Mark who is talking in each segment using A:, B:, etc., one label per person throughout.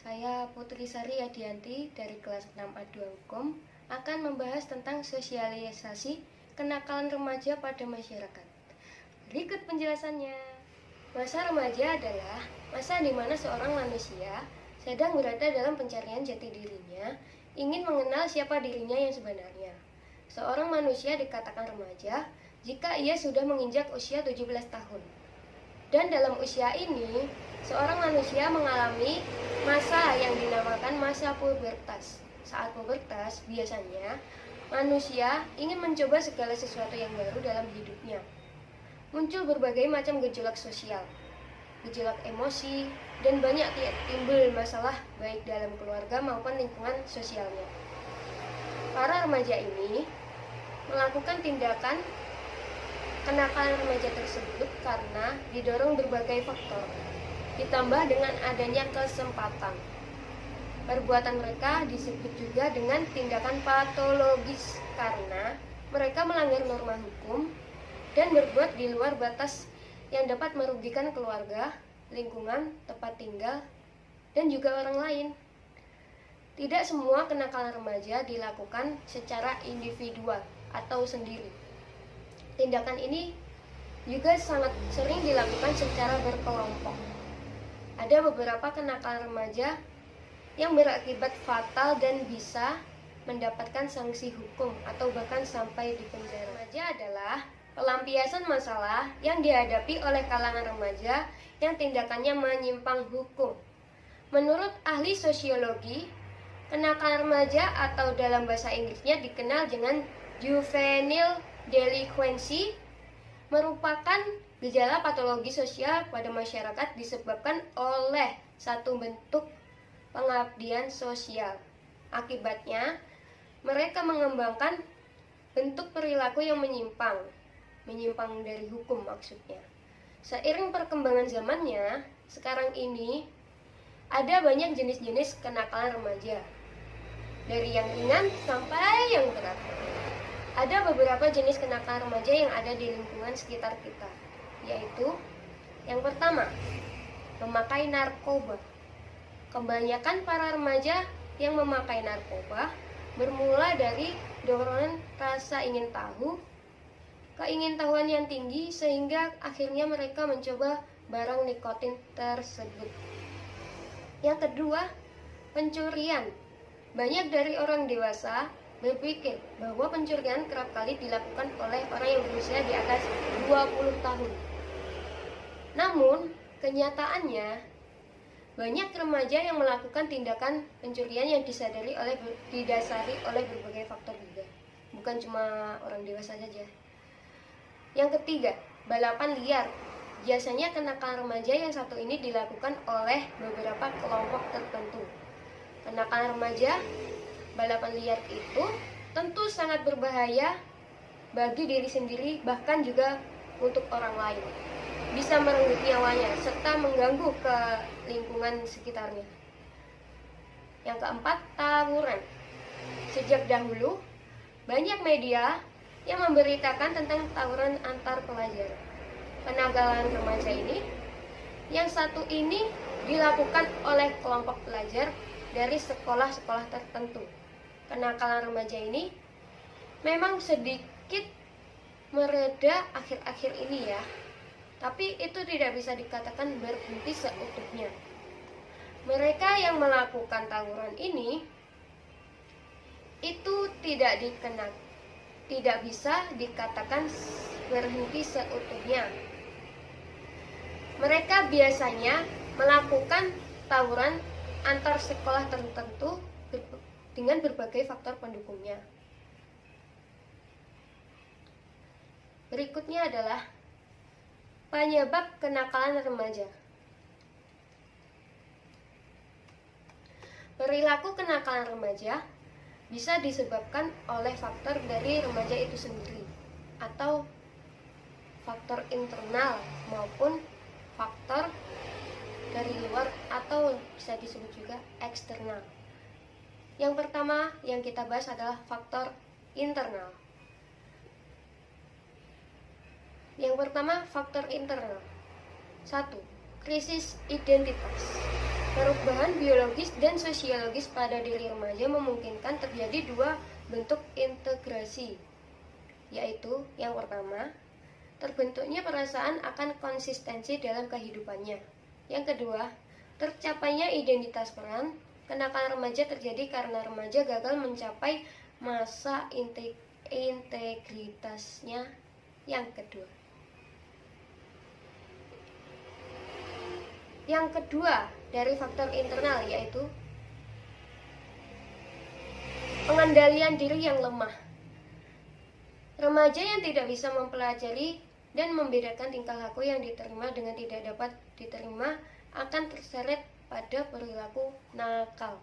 A: Saya Putri Sari Adianti dari kelas 6A2 Hukum akan membahas tentang sosialisasi kenakalan remaja pada masyarakat. Berikut penjelasannya. Masa remaja adalah masa di mana seorang manusia sedang berada dalam pencarian jati dirinya, ingin mengenal siapa dirinya yang sebenarnya. Seorang manusia dikatakan remaja jika ia sudah menginjak usia 17 tahun. Dan dalam usia ini, seorang manusia mengalami masa yang dinamakan masa pubertas. Saat pubertas, biasanya manusia ingin mencoba segala sesuatu yang baru dalam hidupnya. Muncul berbagai macam gejolak sosial, gejolak emosi, dan banyak timbul masalah baik dalam keluarga maupun lingkungan sosialnya. Para remaja ini melakukan tindakan kenakalan remaja tersebut karena didorong berbagai faktor, ditambah dengan adanya kesempatan. Perbuatan mereka disebut juga dengan tindakan patologis karena mereka melanggar norma hukum dan berbuat di luar batas yang dapat merugikan keluarga, lingkungan, tempat tinggal, dan juga orang lain. Tidak semua kenakalan remaja dilakukan secara individual atau sendiri. Tindakan ini juga sangat sering dilakukan secara berkelompok. Ada beberapa kenakalan remaja yang berakibat fatal dan bisa mendapatkan sanksi hukum atau bahkan sampai di penjara. Remaja adalah pelampiasan masalah yang dihadapi oleh kalangan remaja yang tindakannya menyimpang hukum. Menurut ahli sosiologi, kenakalan remaja atau dalam bahasa Inggrisnya dikenal dengan juvenile delinquency merupakan gejala patologi sosial pada masyarakat disebabkan oleh satu bentuk pengabdian sosial. Akibatnya, mereka mengembangkan bentuk perilaku yang menyimpang dari hukum maksudnya. Seiring perkembangan zamannya, sekarang ini ada banyak jenis-jenis kenakalan remaja. Dari yang ringan sampai yang berat. Ada beberapa jenis kenakalan remaja yang ada di lingkungan sekitar kita, yaitu yang pertama, memakai narkoba. Kebanyakan para remaja yang memakai narkoba bermula dari dorongan rasa ingin tahu, keingintahuan yang tinggi sehingga akhirnya mereka mencoba barang nikotin tersebut. Yang kedua, pencurian. Banyak dari orang dewasa berpikir bahwa pencurian kerap kali dilakukan oleh orang yang berusia di atas 20 tahun. Namun, kenyataannya banyak remaja yang melakukan tindakan pencurian yang didasari oleh berbagai faktor juga. Bukan cuma orang dewasa saja. Yang ketiga, balapan liar. Biasanya kenakalan remaja yang satu ini dilakukan oleh beberapa kelompok tertentu. Kenakalan remaja balapan liar itu tentu sangat berbahaya bagi diri sendiri bahkan juga untuk orang lain. Bisa merenggut nyawanya serta mengganggu ke lingkungan sekitarnya. Yang keempat, tawuran. Sejak dahulu, banyak media yang memberitakan tentang tawuran antar pelajar. Kenakalan remaja ini, yang satu ini dilakukan oleh kelompok pelajar dari sekolah-sekolah tertentu. Kenakalan remaja ini memang sedikit mereda akhir-akhir ini ya, tapi itu tidak bisa dikatakan berhenti seutuhnya. Mereka yang melakukan tawuran ini itu tidak bisa dikatakan berhenti seutuhnya. Mereka biasanya melakukan tawuran antar sekolah tertentu dengan berbagai faktor pendukungnya. Berikutnya adalah penyebab kenakalan remaja. Perilaku kenakalan remaja bisa disebabkan oleh faktor dari remaja itu sendiri atau faktor internal maupun faktor dari luar atau bisa disebut juga eksternal. Yang pertama yang kita bahas adalah faktor internal. Yang pertama, faktor internal. 1. Krisis identitas. Perubahan biologis dan sosiologis pada diri remaja memungkinkan terjadi dua bentuk integrasi, yaitu yang pertama, terbentuknya perasaan akan konsistensi dalam kehidupannya. Yang kedua, tercapainya identitas peran. Kenakalan remaja terjadi karena remaja gagal mencapai masa integritasnya. Yang kedua dari faktor internal, yaitu pengendalian diri yang lemah. Remaja yang tidak bisa mempelajari dan membedakan tingkah laku yang diterima dengan tidak dapat diterima akan terseret pada perilaku nakal.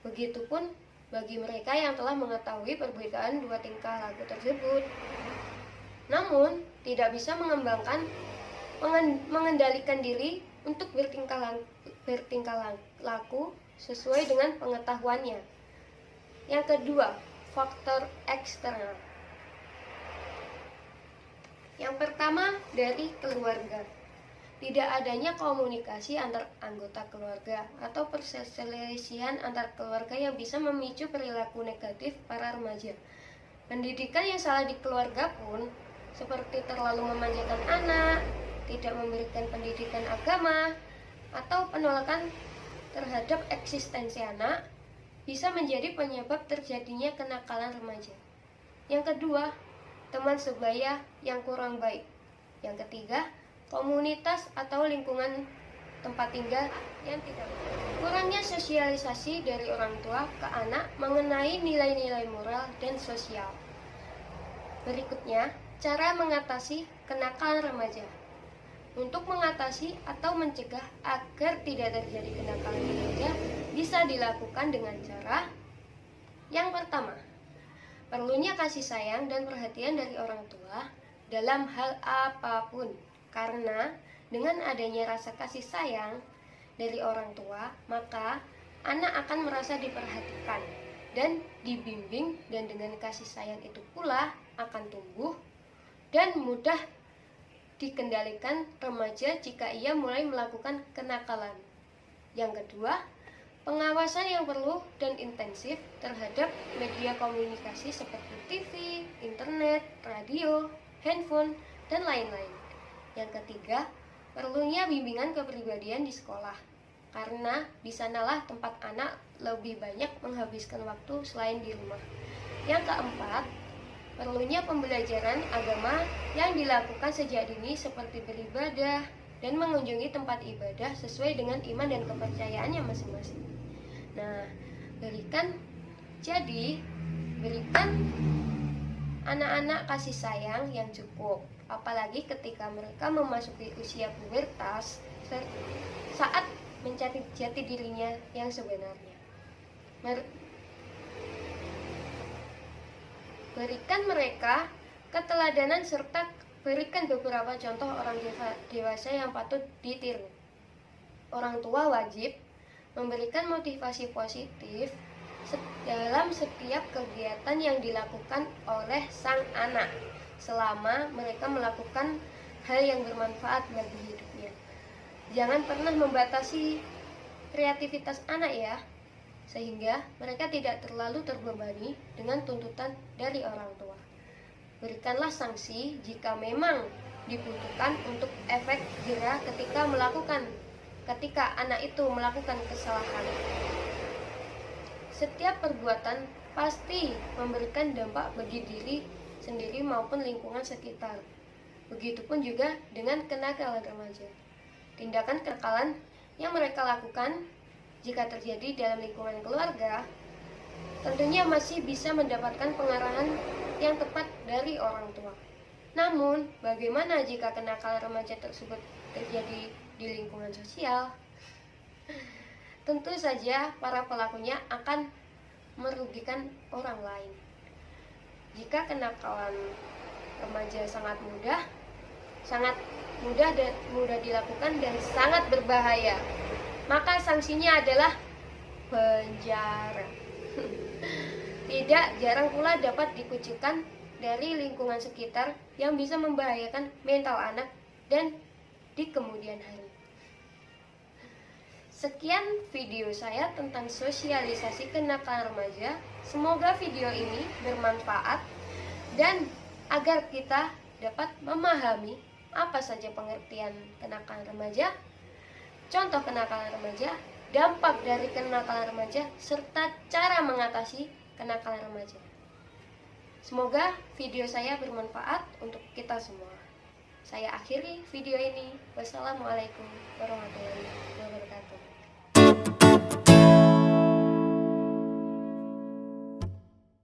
A: Begitupun bagi mereka yang telah mengetahui perbedaan dua tingkah laku tersebut, namun tidak bisa mengendalikan diri untuk bertingkah laku sesuai dengan pengetahuannya. Yang kedua, faktor eksternal. Yang pertama, dari keluarga. Tidak adanya komunikasi antar anggota keluarga atau perselisihan antar keluarga yang bisa memicu perilaku negatif para remaja. Pendidikan yang salah di keluarga pun, seperti terlalu memanjakan anak, tidak memberikan pendidikan agama, atau penolakan terhadap eksistensi anak, bisa menjadi penyebab terjadinya kenakalan remaja. Yang kedua, teman sebaya yang kurang baik. Yang ketiga, komunitas atau lingkungan tempat tinggal yang tidak baik. Kurangnya sosialisasi dari orang tua ke anak mengenai nilai-nilai moral dan sosial. Berikutnya, cara mengatasi kenakalan remaja. Untuk mengatasi atau mencegah agar tidak terjadi kenakalan remaja bisa dilakukan dengan cara yang pertama, perlunya kasih sayang dan perhatian dari orang tua dalam hal apapun. Karena dengan adanya rasa kasih sayang dari orang tua, maka anak akan merasa diperhatikan dan dibimbing, dan dengan kasih sayang itu pula akan tumbuh dan mudah dikendalikan remaja jika ia mulai melakukan kenakalan. Yang kedua, pengawasan yang perlu dan intensif terhadap media komunikasi seperti TV, internet, radio, handphone, dan lain-lain. Yang ketiga, perlunya bimbingan kepribadian di sekolah, karena di sanalah tempat anak lebih banyak menghabiskan waktu selain di rumah. Yang keempat, perlunya pembelajaran agama yang dilakukan sejak dini seperti beribadah dan mengunjungi tempat ibadah sesuai dengan iman dan kepercayaannya masing-masing. Nah, berikan anak-anak kasih sayang yang cukup, apalagi ketika mereka memasuki usia pubertas saat mencari jati dirinya yang sebenarnya. Berikan mereka keteladanan serta berikan beberapa contoh orang dewasa yang patut ditiru. Orang tua wajib memberikan motivasi positif dalam setiap kegiatan yang dilakukan oleh sang anak selama mereka melakukan hal yang bermanfaat bagi hidupnya. Jangan pernah membatasi kreativitas anak ya, sehingga mereka tidak terlalu terbebani dengan tuntutan dari orang tua. Berikanlah sanksi jika memang dibutuhkan untuk efek jera ketika anak itu melakukan kesalahan. Setiap perbuatan pasti memberikan dampak bagi diri sendiri maupun lingkungan sekitar. Begitupun juga dengan kenakalan remaja. Tindakan kenakalan yang mereka lakukan jika terjadi dalam lingkungan keluarga, tentunya masih bisa mendapatkan pengarahan yang tepat dari orang tua. Namun, bagaimana jika kenakalan remaja tersebut terjadi di lingkungan sosial? Tentu saja para pelakunya akan merugikan orang lain. Jika kenakalan remaja sangat mudah dilakukan dan sangat berbahaya, maka sanksinya adalah penjara. Tidak jarang pula dapat dikucilkan dari lingkungan sekitar yang bisa membahayakan mental anak dan di kemudian hari. Sekian video saya tentang sosialisasi kenakalan remaja. Semoga video ini bermanfaat dan agar kita dapat memahami apa saja pengertian kenakalan remaja, contoh kenakalan remaja, dampak dari kenakalan remaja, serta cara mengatasi kenakalan remaja. Semoga video saya bermanfaat untuk kita semua. Saya akhiri video ini. Wassalamualaikum warahmatullahi wabarakatuh.